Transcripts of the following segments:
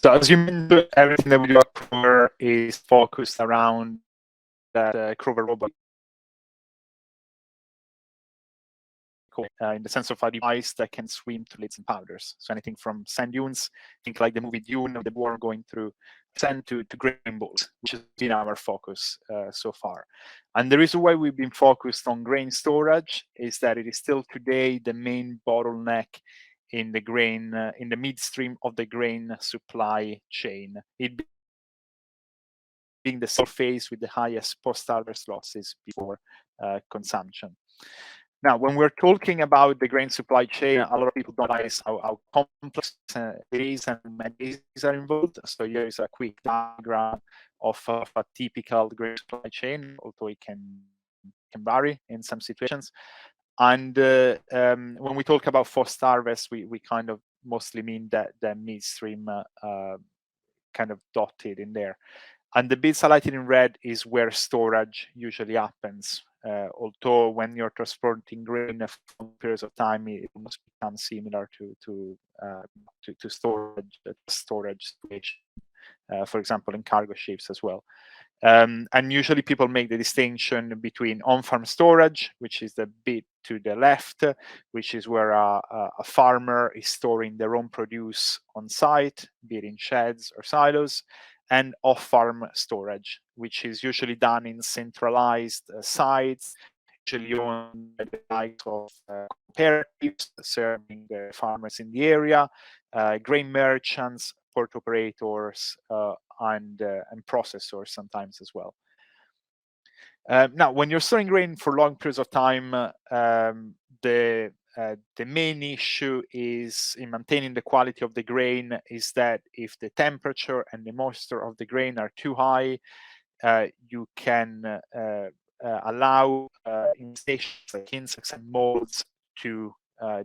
So as you mentioned, everything that we do at Crover is focused around that Crover robot, in the sense of a device that can swim to liquids and powders. So anything from sand dunes, think like the movie Dune, of the worm going through sand to grain balls, which has been our focus so far. And the reason why we've been focused on grain storage is that it is still today the main bottleneck in the grain, in the midstream of the grain supply chain. It being the sole phase with the highest post-harvest losses before consumption. Now, when we're talking about the grain supply chain, a lot of people don't realize how complex it is and many things are involved. So here is a quick diagram of a typical grain supply chain, although it can vary in some situations. And when we talk about post-harvest, we kind of mostly mean that the midstream kind of dotted in there. And the bits highlighted in red is where storage usually happens. Although when you're transporting grain for periods of time, it must become similar to storage situation. For example, in cargo ships as well. And usually people make the distinction between on-farm storage, which is the bit to the left, which is where a farmer is storing their own produce on site, be it in sheds or silos, and off-farm storage, which is usually done in centralized sites, usually owned by the likes of cooperatives serving the farmers in the area, grain merchants, port operators, and processors sometimes as well. Now, when you're storing grain for long periods of time, the main issue is in maintaining the quality of the grain is that if the temperature and the moisture of the grain are too high, you can allow infestations like insects and molds to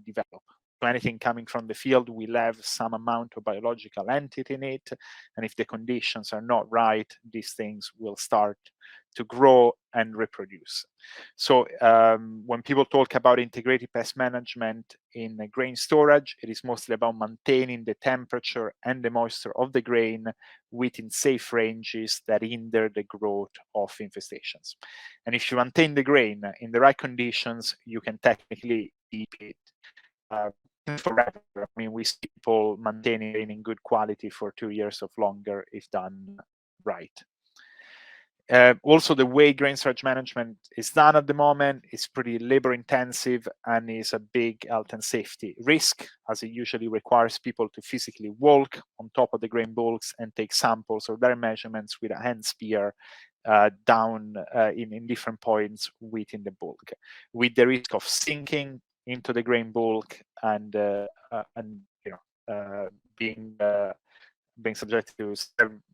develop. So anything coming from the field will have some amount of biological entity in it, and if the conditions are not right, these things will start to grow and reproduce. So when people talk about integrated pest management in grain storage, it is mostly about maintaining the temperature and the moisture of the grain within safe ranges that hinder the growth of infestations. And if you maintain the grain in the right conditions, you can technically keep it forever. I mean, we see people maintaining grain in good quality for 2 years or longer if done right. Also, the way grain storage management is done at the moment is pretty labor intensive and is a big health and safety risk, as it usually requires people to physically walk on top of the grain bulks and take samples or their measurements with a hand spear down in different points within the bulk, with the risk of sinking into the grain bulk and being subject to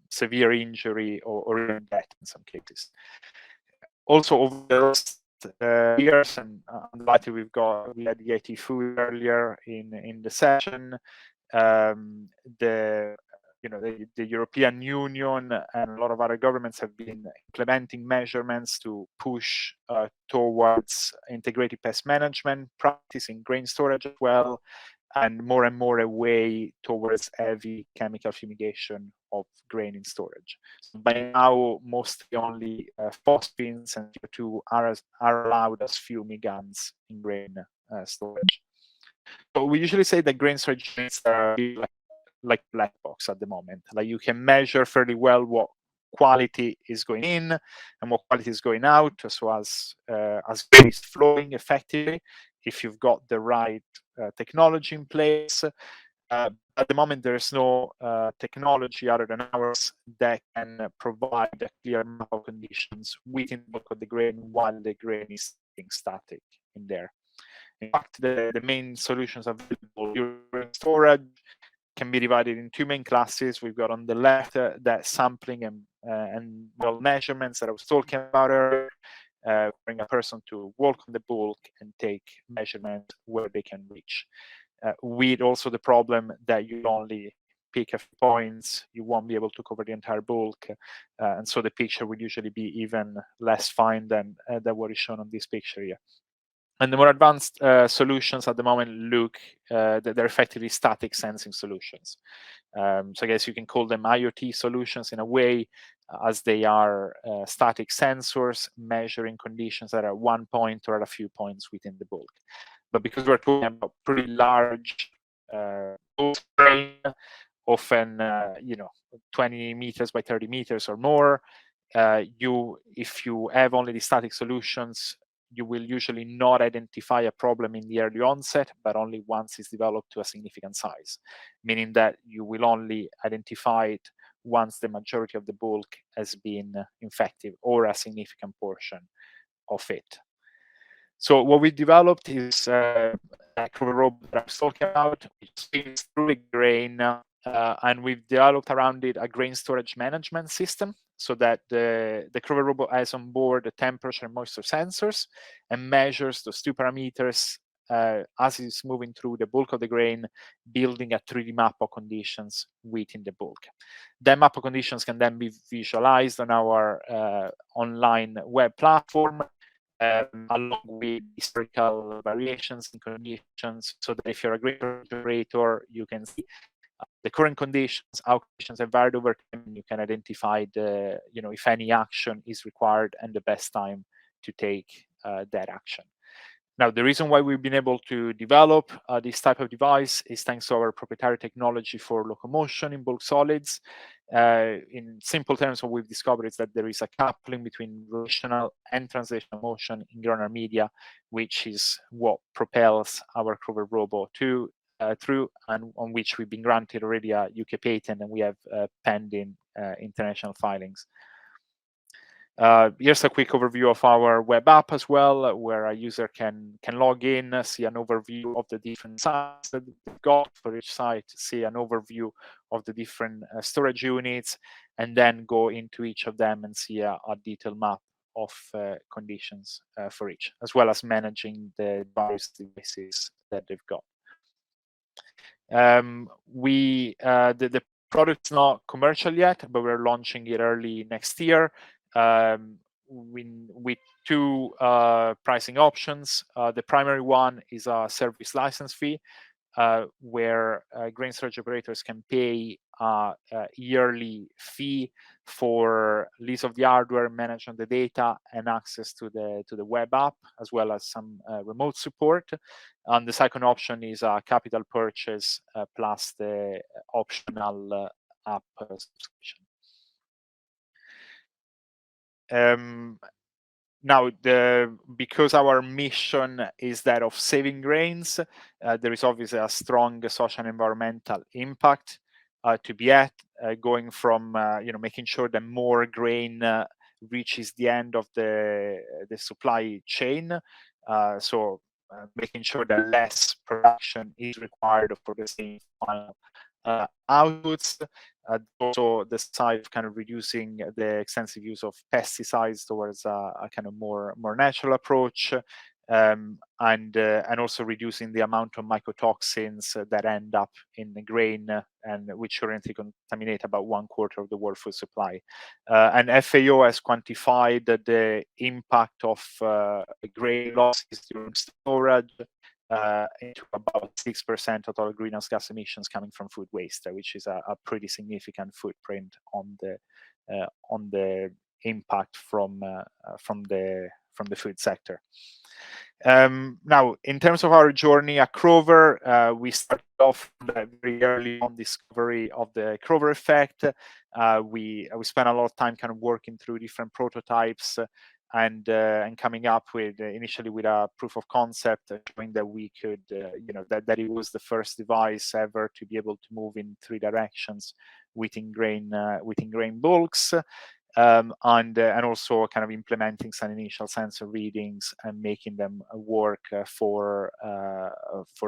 severe injury or even death in some cases. Also, over the last years, and unlikely we had the AT food earlier in the session. The European Union and a lot of other governments have been implementing measurements to push towards integrated pest management practice in grain storage as well, and more away towards heavy chemical fumigation of grain in storage. So by now, mostly only phosphines and CO2 are allowed as fumigants in grain storage. So we usually say that grain storage units are like black box at the moment. Like you can measure fairly well what quality is going in and what quality is going out, so as grain is flowing effectively, if you've got the right technology in place. At the moment, there's no technology other than ours that can provide a clear map of conditions within the bulk of the grain while the grain is being static in there. In fact, the main solutions available during storage can be divided in two main classes. We've got on the left that sampling and measurements that I was talking about earlier, bring a person to walk on the bulk and take measurements where they can reach. With also the problem that you only pick a few points, you won't be able to cover the entire bulk, and so the picture would usually be even less fine than what is shown on this picture here. And the more advanced solutions at the moment look that they're effectively static sensing solutions. So I guess you can call them IoT solutions in a way, as they are static sensors measuring conditions that are at one point or at a few points within the bulk. But because we're talking about pretty large terrain, often 20 meters by 30 meters or more, if you have only the static solutions, you will usually not identify a problem in the early onset, but only once it's developed to a significant size, meaning that you will only identify it once the majority of the bulk has been infected or a significant portion of it. So what we developed is a robot that I was talking about, which spins through the grain, and we've developed around it a grain storage management system so that the Crover robot has on board the temperature and moisture sensors and measures those two parameters as it's moving through the bulk of the grain, building a 3D map of conditions within the bulk. That map of conditions can then be visualized on our online web platform, along with historical variations in conditions, so that if you're a grain operator, you can see the current conditions, how conditions have varied over time, and you can identify if any action is required and the best time to take that action. Now, the reason why we've been able to develop this type of device is thanks to our proprietary technology for locomotion in bulk solids. In simple terms, what we've discovered is that there is a coupling between rotational and translational motion in granular media, which is what propels our Crover robot through, and on which we've been granted already a UK patent, and we have pending international filings. Here's a quick overview of our web app as well, where a user can log in, see an overview of the different sites that they've got for each site, see an overview of the different storage units, and then go into each of them and see a detailed map of conditions for each, as well as managing the various devices that they've got. The product's not commercial yet, but we're launching it early next year. With two pricing options. The primary one is a service license fee, where grain storage operators can pay a yearly fee for lease of the hardware, management of the data, and access to the web app, as well as some remote support. And the second option is a capital purchase plus the optional app subscription. Now, because our mission is that of saving grains, there is obviously a strong social and environmental impact to be at, going from making sure that more grain reaches the end of the supply chain, so making sure that less production is required for the same final outputs. Also, the side of kind of reducing the extensive use of pesticides towards a kind of more natural approach, and also reducing the amount of mycotoxins that end up in the grain, and which currently contaminate about 1/4 of the world food supply. And FAO has quantified the impact of grain losses during storage into about 6% of total greenhouse gas emissions coming from food waste, which is a pretty significant footprint on the impact from the food sector. Now, in terms of our journey at Crover, we started off very early on discovery of the Crover effect. We spent a lot of time kind of working through different prototypes and coming up with initially with a proof of concept, showing that we could, that it was the first device ever to be able to move in 3 directions within grain bulks. And also kind of implementing some initial sensor readings and making them work for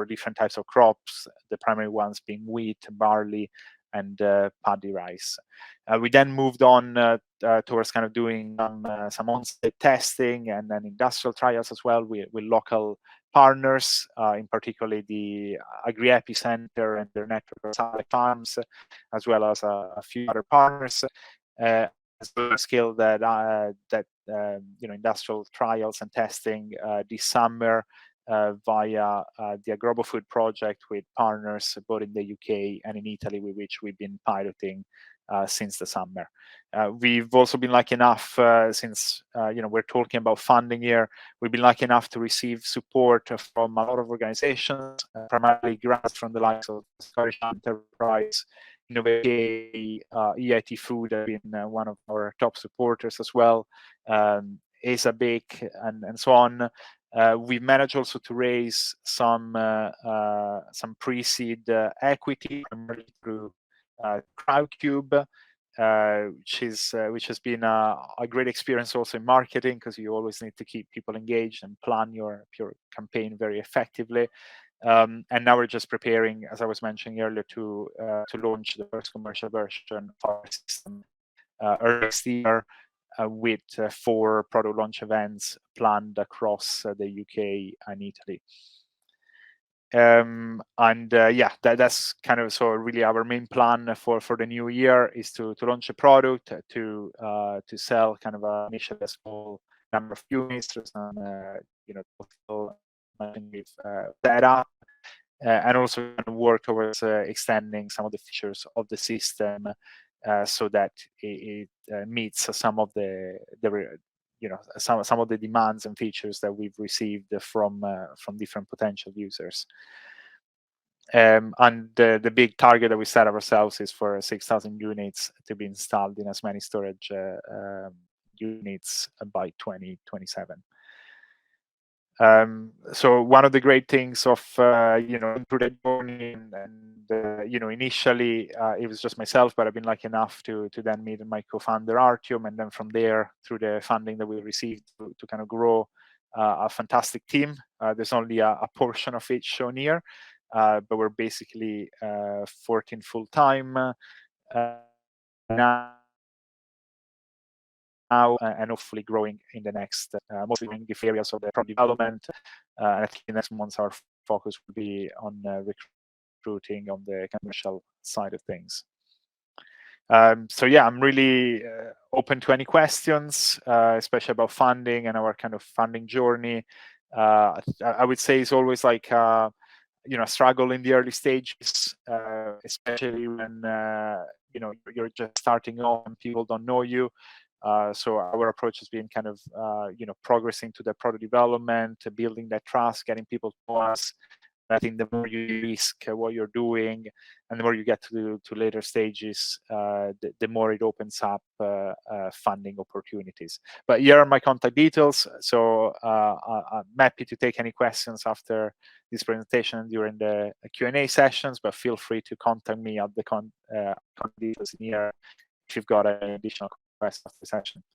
different types of crops, the primary ones being wheat, barley, and paddy rice. We then moved on towards kind of doing some on-site testing and then industrial trials as well with local partners, in particular the Agri Epicenter and their network of satellite farms, as well as a few other partners. As well as skill that industrial trials and testing this summer via the AgroboFood project with partners both in the UK and in Italy, with which we've been piloting since the summer. We've also been lucky enough, since we're talking about funding here, we've been lucky enough to receive support from a lot of organizations, primarily grants from the likes of Scottish Enterprise, Innovate, EIT Food have been one of our top supporters as well, ASA Bake, and so on. We managed also to raise some pre-seed equity, primarily through Crowdcube, which has been a great experience also in marketing, because you always need to keep people engaged and plan your campaign very effectively. And now we're just preparing, as I was mentioning earlier, to launch the first commercial version of our system early next year, with 4 product launch events planned across the UK and Italy. That's kind of so really our main plan for the new year is to launch a product, to sell kind of an initial small number of units, and we've set up, and also work towards extending some of the features of the system so that it meets some of the some of the demands and features that we've received from different potential users. And the big target that we set ourselves is for 6,000 units to be installed in as many storage units by 2027. So one of the great things of through the journey, and initially it was just myself, but I've been lucky enough to then meet my co-founder Artyom, and then from there, through the funding that we received, to kind of grow a fantastic team. There's only a portion of it shown here, but we're basically 14 full-time now, and hopefully growing in the next, mostly in the areas of the product development. I think in the next months our focus will be on recruiting on the commercial side of things. So yeah, I'm really open to any questions, especially about funding and our kind of funding journey. I would say it's always like a struggle in the early stages, especially when you're just starting off and people don't know you. So our approach has been kind of progressing to the product development, building that trust, getting people to us. I think the more you risk what you're doing, and the more you get to later stages, the more it opens up funding opportunities. But here are my contact details. So I'm happy to take any questions after this presentation during the Q&A sessions, but feel free to contact me at the contact details in here if you've got any additional questions after the session.